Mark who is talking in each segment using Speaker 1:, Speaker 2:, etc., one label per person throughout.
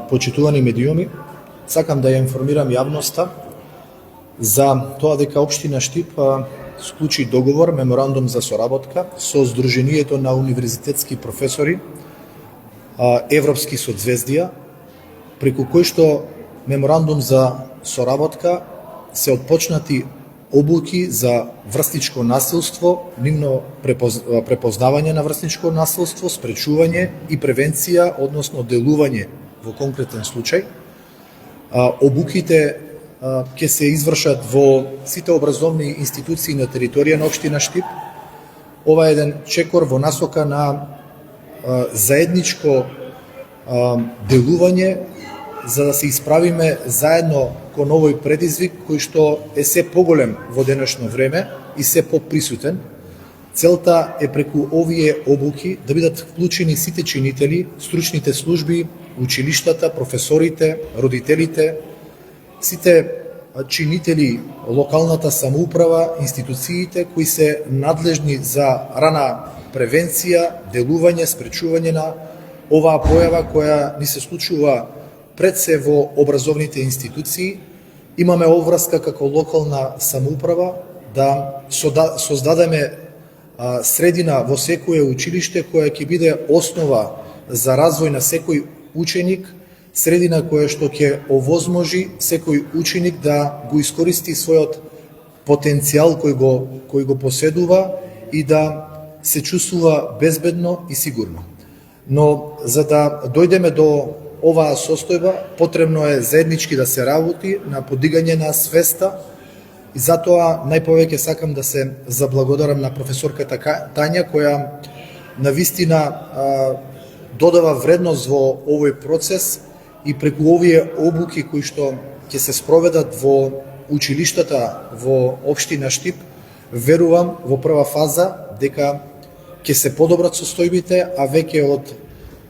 Speaker 1: почитувани медиуми, сакам да ја информирам јавноста за тоа дека Општина Штип склучи договор, меморандум за соработка со Сдруженијето на универзитетски професори Европски соцзвездија, преку кој што меморандум за соработка се отпочнати обуки за врсничко насилство, нивно препознавање на врсничко насилство, спречување и превенција, односно делување во конкретен случај. Обуките ќе се извршат во сите образовни институции на територија на Општина Штип. Ова е еден чекор во насока на заедничко делување за да се исправиме заедно кон овој предизвик кој што е се поголем во денешно време и се поприсутен. Целта е преку овие обуки да бидат вклучени сите чинители, стручните служби, училиштата, професорите, родителите, сите чинители, локалната самоуправа, институциите кои се надлежни за рана превенција, делување, спречување на оваа појава која ни се случува пред се во образовните институции. Имаме обврска како локална самоуправа да создадеме средина во секое училиште која ќе биде основа за развој на секој ученик, средина која што ќе овозможи секој ученик да го искористи својот потенцијал кој го поседува и да се чувствува безбедно и сигурно. Но за да дојдеме до оваа состојба, потребно е заеднички да се работи на подигање на свеста и затоа најповеќе сакам да се заблагодарам на професорката Тања која навистина додава вредност во овој процес и преку овие обуки кои што ќе се спроведат во училиштата во Општина Штип, верувам во прва фаза дека ќе се подобрат состојбите, а веќе од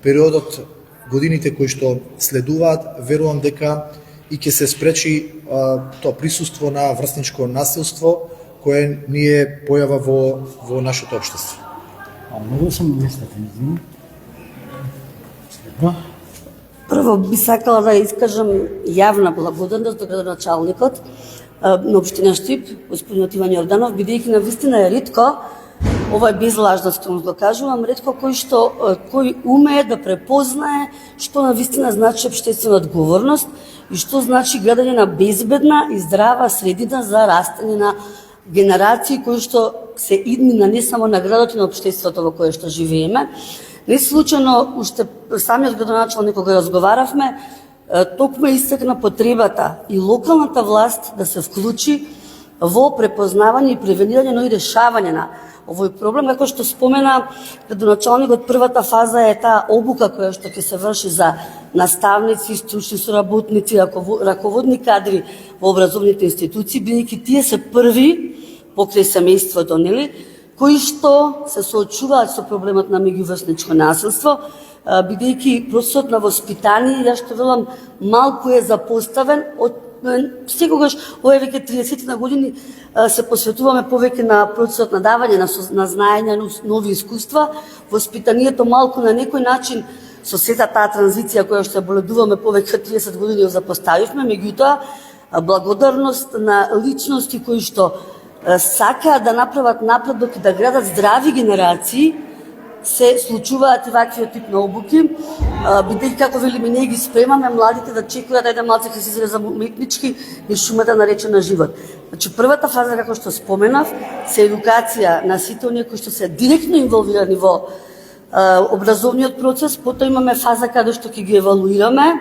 Speaker 1: периодот годините кои што следуваат, верувам дека и ќе се спречи тоа присуство на врсничко насилство кое ни е појава во нашето општество.
Speaker 2: Многу сум нестатен.
Speaker 3: Прво би сакала да искажам јавна благодарност до градоначалникот на Општина Штип, господинот Иван Јорданов, бидејќи навистина е ретко, ова е без лажност, го кажувам, ретко кој умее да препознае што навистина значи општествена одговорност и што значи градење на безбедна и здрава средина за растење на генерации кои што се иднина не само на градот и на општеството во кое што живееме. Не случајно, уште самиот градоначалник кога разговаравме, токму истакна потребата и локалната власт да се вклучи во препознавање и превенирање, но и решавање на овој проблем. Како што спомена градоначалникот, првата фаза е таа обука која што ќе се врши за наставници, стручни соработници, раководни кадри во образовните институции, бидејќи тие се први покрај семејството, нели, кои што се соочуваат со проблемот на меѓуврсничко насилство, бидејќи процесот на воспитание, јас што велам, малку е запоставен од секогаш овие веќе 30 на години се посветуваме повеќе на процесот на давање на знаења, нови искуства, воспитанието малку на некој начин со сета таа транзиција која што боледуваме повеќе од 30 години ја запоставивме, меѓутоа благодарност на личности кои што сакаат да направат напредок и да градат здрави генерации, се случуваат и ваквиот тип на обуки, бидејќи како велиме ние ги спремаме младите да чекуваат еден малце ќе се излезе уметнички и шумата наречена живот. Значи првата фаза, како што споменав, се едукација на сите оние кои што се директно инволвирани во образовниот процес, потоа имаме фаза каде што ќе ги евалуираме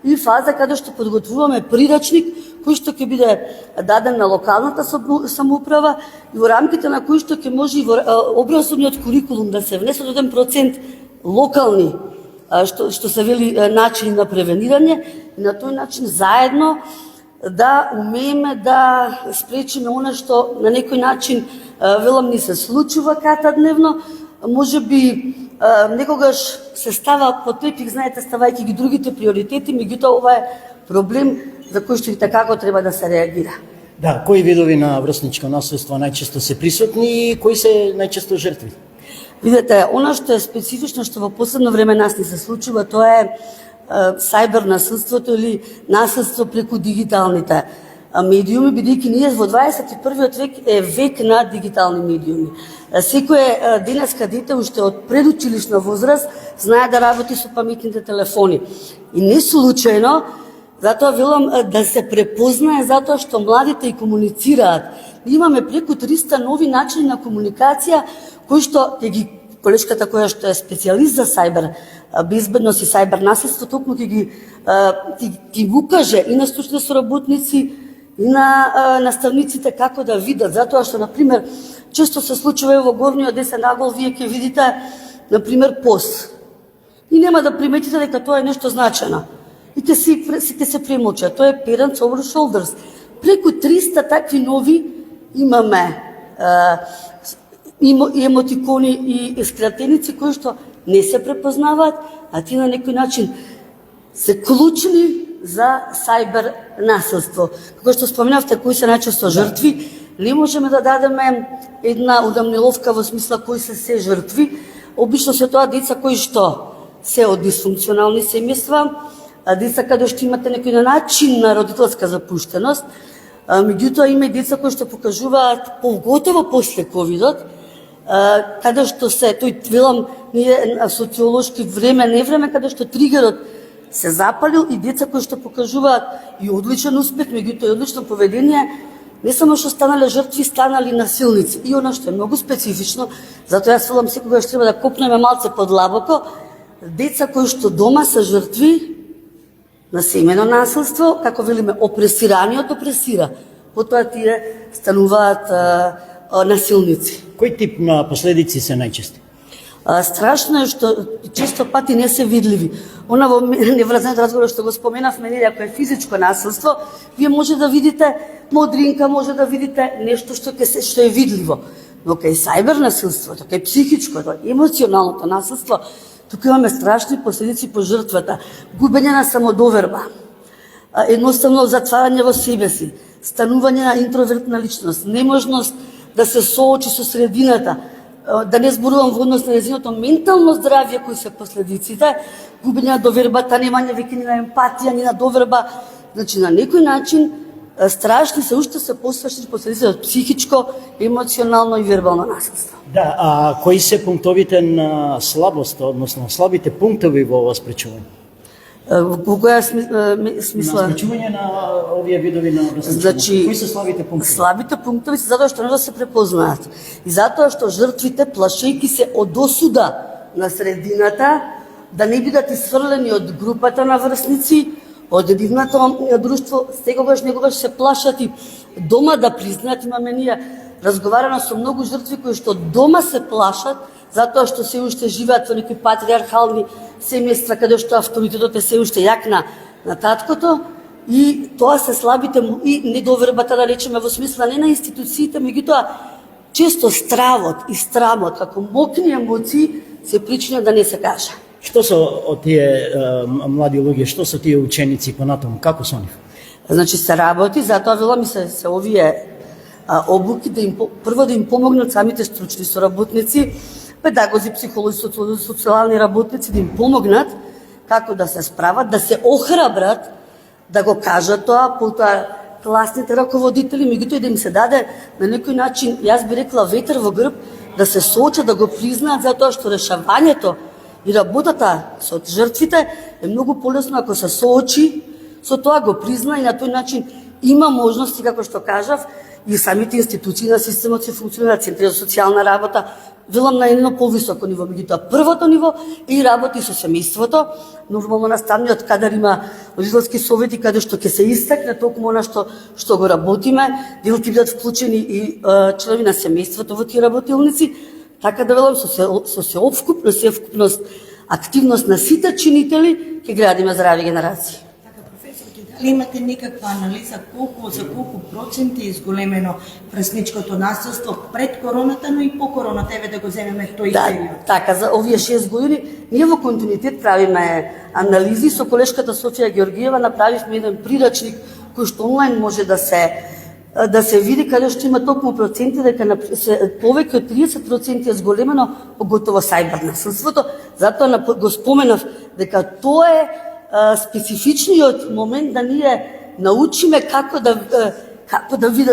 Speaker 3: и фаза каде што подготвуваме прирачник кој што ќе биде даден на локалната самоуправа и во рамките на кој што ќе може и во образовниот курикулум да се внесе од 1% локални што се вели начини на превенирање и на тој начин заедно да умееме да спречиме она што на некој начин велам ни се случува катадневно, можеби некогаш се става под тепик, знаете, ставајќи ги другите приоритети, меѓутоа ова е проблем за кој што и такако треба да се реагира.
Speaker 2: Да, кои видови на врсничко насилство најчесто се присутни и кои се најчесто жртви?
Speaker 3: Видете, она што е специфично, што во последно време нас не се случува, тоа е сајбер насилството или насилство преку дигиталните медиуми, бидејќи ние во 21. век е век на дигитални медиуми. Секој денеска дете уште од предучилишна возраст знае да работи со паметните телефони. И не случајно, затоа велам да се препознае, затоа што младите и комуницираат. Имаме преку 300 нови начини на комуникација, кои што ќе ги колешката која што е специјалист за сајбер безбедност и сајбер насилство, токму ќе ги укаже и на стручни соработници, и на наставниците како да видат, затоа што, например, често се случува во горниот десен нагол, вие ќе видите, например, пост. И нема да приметите дека тоа е нешто значено. И ќе се премолча. Тоа е parents over shoulders. Преку 300 такви нови имаме и емотикони и скратеници кои што не се препознаваат, а ти на некој начин се клучни за сајбер насилство. Како што споменавте, кои се најчесто жртви, не можеме да дадеме една удамниловка во смисла кои се жртви. Обично се тоа деца кои што се од дисфункционални семејства, деца каде што имате некој начин на родителска запуштеност, меѓутоа има и деца кои што покажуваат поготово после ковидот, каде што се, тој велам, ние социолошки време, не време, каде што тригерот се запалил и деца кои што покажуваат и одличен успех, меѓутоа и одлично поведение, не само што станале жртви, станали насилници. И она што е многу специфично, затоа јас велам секогаш треба да копнеме малце подлабоко, деца кои што дома се жртви на семено насилство, како велиме, опресираниот опресира, потоа тие стануваат насилници.
Speaker 2: Кој тип на последици се најчести?
Speaker 3: Страшно е што често пати не се видливи. Она во невразниот разговор што го споменавме, ако е физичко насилство, вие може да видите модринка, може да видите нешто што е видливо. Но кај сајбер насилството, кај психичкото, емоционалното насилство, тука имаме страшни последици по жртвата. Губење на самодоверба, едноставно затварање во себе си, станување на интровертна личност, неможност да се соочи со средината, да не зборувам во однос на нејзиното ментално здравје кои се последиците, губење на довербата, немање веќе ни на емпатија, ни на доверба. Значи, на некој начин, страшни се уште се пострашни последици од психичко, емоционално и вербално насилство.
Speaker 2: Да, а кои се пунктовите на слабост, односно слабите пунктови во ова спречување?
Speaker 3: Во која смисла?
Speaker 2: На спречување на овие видови на врсничко.
Speaker 3: Значи,
Speaker 2: кои се слабите пунктови?
Speaker 3: Слабите пунктови се затоа што не да се препознаат. И затоа што жртвите, плашејки се од осуда на средината, да не бидат исфрлени од групата на врсници, од нивното друштво, негогаш се плашат и дома да признаат. Имаме ние разговарано со многу жртви кои што дома се плашат, затоа што се уште живеат во некои патриархални семејства, каде што авторитетот е се уште јак на таткото, и тоа се слабите му и недовербата, да речеме, во смисла не на институциите, меѓутоа често стравот и страмот, како мокни емоции, се причина да не се каже.
Speaker 2: Што се од тие млади луѓе, што се тие ученици понатаму, како со нив?
Speaker 3: Значи се работи, затоа велам се овие обуки прво да им помогнат самите стручни соработници, педагози, психолози, социјални работници, да им помогнат како да се справат, да се охрабрат, да го кажат тоа, потоа класните раководители, меѓутоа да им се даде на некој начин, јас би рекла, ветер во грб, да се соочат, да го признаат, затоа што решавањето и работата со жртвите е многу полесно ако се соочи со тоа, го призна и на тој начин има можности, како што кажав, и самите институции на системот се функционираат, центри за социјална работа, велам на едно повисоко ниво, меѓутоа првото ниво и работи со семејството, нормално наставниот кадар има родителски совети каде што ќе се истакне токму она што го работиме, дел ќе бидат вклучени и членови на семејството во тие работилници, така да велам со сеопскупност, активност на сите чинители ќе градиме здрави генерации.
Speaker 4: Дали имате некаква анализа за колку проценти е изголемено врсничкото насилство пред короната, но и по короната, еве да го земеме тој период?
Speaker 3: Така, за овие 6 години ние во континуитет правиме анализи. Со колешката Софија Георгиева направивме еден прирачник кој што онлайн може да се види, каде што има токму проценти, дека повеќе од 30% е зголемено, поготово сајбер насилството. Затоа го споменав дека тоа е специфичниот момент да ние научиме како да види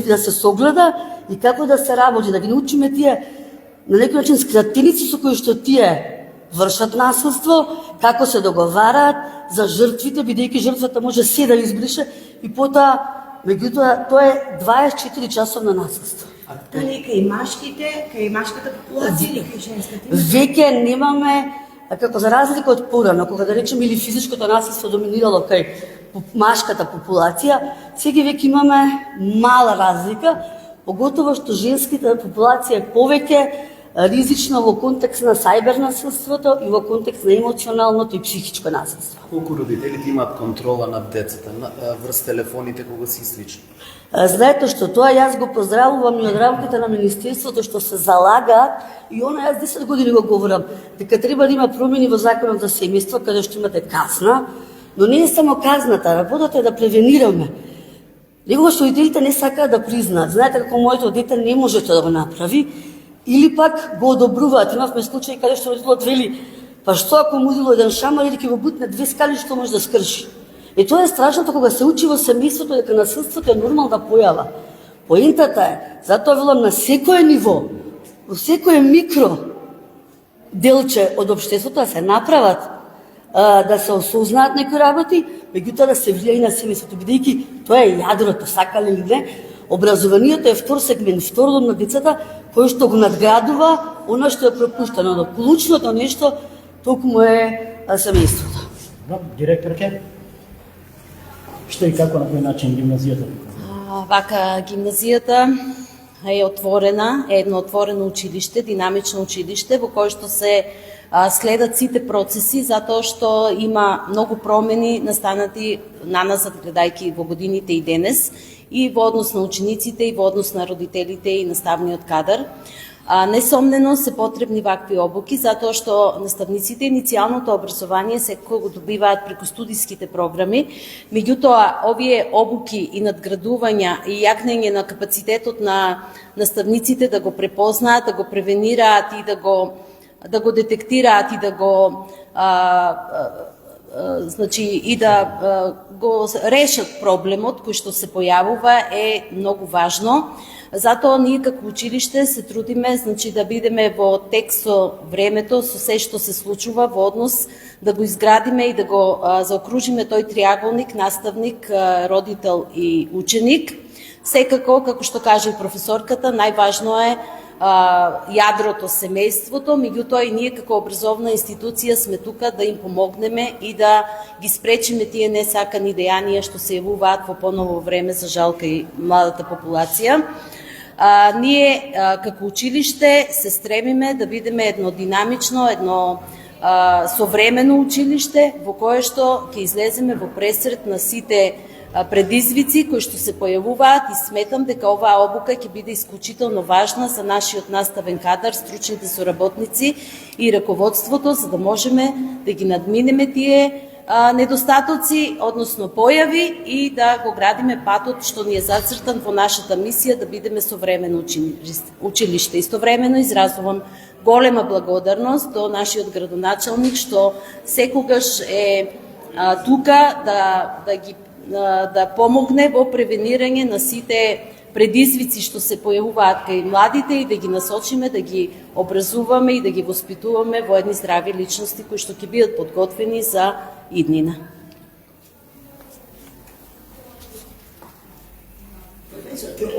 Speaker 3: да се согледа и како да се работи, да ги научиме тие на некој начин скратеници со кои што тие вршат насилство, како се договараат за жртвите, бидејќи жртвата може се да избрише и потоа, меѓутоа, тоа е 24 часовно насилство.
Speaker 4: Тоа не кај машките, кај машката популација или кај женската?
Speaker 3: Веќе немаме, како за разлика од порано, кога да речеме или физичкото насилство доминирало кај машката популација, сега веќе имаме мала разлика, поготово што женската популација е повеќе ризична во контекст на сајбер насилството и во контекст на емоционалното и психичко насилство.
Speaker 5: Колку родителите имаат контрола над децата врз телефоните кога се ислично?
Speaker 3: Знаете што тоа јас го поздравувам и од рамките на Министерството што се залага и јас 10 години го говорам дека треба да има промени во Законот за семејство каде што имате казна, но не е само казната, работата е да превенираме. Некогаш родителите не сакаат да признаат. Знаете како моето дете не може тоа да го направи или пак го одобруваат. Имавме случаи каде што родителот вели: па што ако му удило еден шамар или ќе го бутне 2 скали што може да скрши. И тоа е страшното кога се учи во семејството дека насилството е нормална појава. Поентата е, затоа велам на секое ниво, во секое микро делче од општеството да се направат, да се осознаат некои работи, меѓутоа да се влијае и на семејството, бидејќи тоа е јадрото, сакале или не. Образованието е втор сегмент, втор дом на децата, кој што го надградува она што е пропуштено, но клучното нешто токму е семејството.
Speaker 2: Директорке, што и како, на кој начин гимназијата?
Speaker 6: Вака, гимназијата е отворена, е едно отворено училиште, динамично училиште, во кое што се следат сите процеси, затоа што има многу промени настанати наназад, гледајќи во годините и денес, и во однос на учениците, и во однос на родителите и наставниот кадар. Несомнено се потребни вакви обуки, затоа што наставниците иницијалното образование секој го добиваат преку студиските програми, меѓутоа овие обуки и надградувања и јакнење на капацитетот на наставниците да го препознаат, да го превенираат и да го детектираат и да го и да го решат проблемот кој што се појавува е многу важно. Затоа ние како училиште се трудиме да бидеме во тек со времето, со се што се случува во однос да го изградиме и да го заокружиме тој триаголник наставник, родител и ученик. Секако, како што каже и професорката, најважно е јадрото, семејството, меѓутоа и ние како образовна институција сме тука да им помогнеме и да ги спречиме тие несакани дејанија што се јавуваат во поново време, за жал, кај младата популација. Ние како училиште се стремиме да бидеме едно динамично, едно современо училиште во кое што ќе излеземе во пресред на сите предизвици кои што се појавуваат, и сметам дека оваа обука ќе биде исклучително важна за нашиот наставен кадар, стручните соработници и раководството, за да можеме да ги надминеме тие недостатоци, односно појави, и да го градиме патот што ни е зацртан во нашата мисија да бидеме современо училиште. Истовремено изразувам голема благодарност до нашиот градоначалник што секогаш е тука да помогне во превенирање на сите предизвици што се појавуваат кај младите и да ги насочиме, да ги образуваме и да ги воспитуваме во едни здрави личности кои што ќе бидат подготвени за иднина.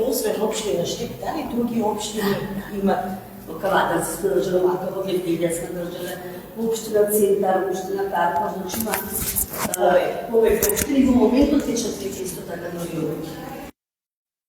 Speaker 3: Освен општина Штип, дали други општини имат во Кавадарска држава, во Гевгелијска држава, општина Центар, општина Карпа, значи има повеќе општини, во моментот течат веќе исто така нови обуки.